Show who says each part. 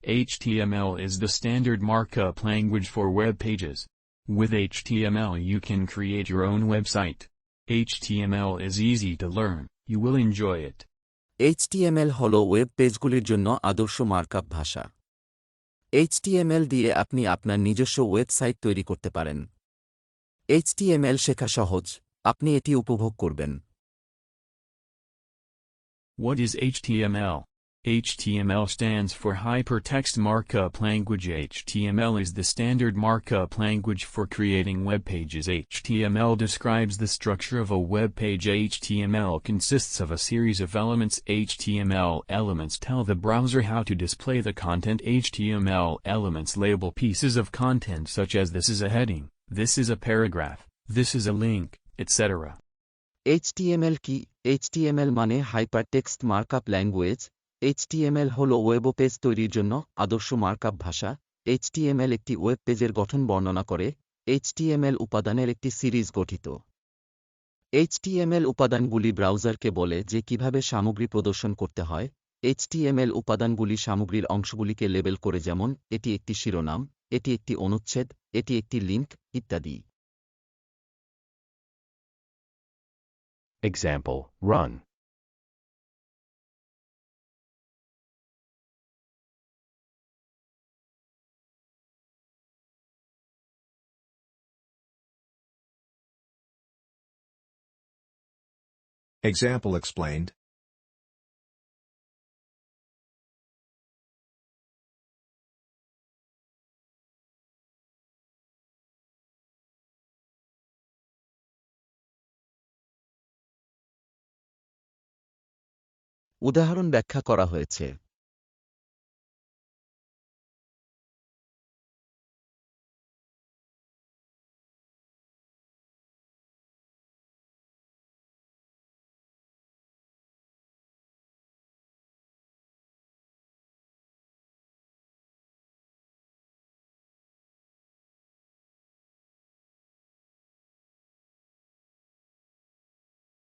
Speaker 1: HTML is the standard markup language for web pages. With HTML you can create your own website. HTML is easy to learn, you will enjoy it.
Speaker 2: HTML হলো web পেজগুলির জন্য আদর্শ markup ভাষা। HTML দিয়ে আপনি আপনার নিজস্ব website তৈরি করতে পারেন। HTML শেখা সহজ, আপনি এটি উপভোগ করবেন।
Speaker 1: What is HTML? HTML stands for Hypertext Markup Language. HTML is the standard markup language for creating web pages. HTML describes the structure of a web page. HTML consists of a series of elements. HTML elements tell the browser how to display the content. HTML elements label pieces of content such as this is a heading, this is a paragraph, this is a link, etc.
Speaker 2: HTML কি? HTML মানে hypertext markup language. HTML হলো web page তৈরির জন্য আদর্শ markup ভাষা। HTML একটি web পেজের গঠন বর্ণনা করে। HTML উপাদানের একটি সিরিজ গঠিত। HTML উপাদানগুলি ব্রাউজারকে বলে যে কিভাবে সামগ্রী প্রদর্শন করতে হয়। HTML উপাদানগুলি সামগ্রীর অংশগুলিকে লেবেল করে, যেমন এটি একটি শিরোনাম, এটি একটি অনুচ্ছেদ, এটি একটি লিঙ্ক, ইত্যাদি।
Speaker 3: Example, run. Example explained.
Speaker 2: উদাহরণ ব্যাখ্যা করা হয়েছে।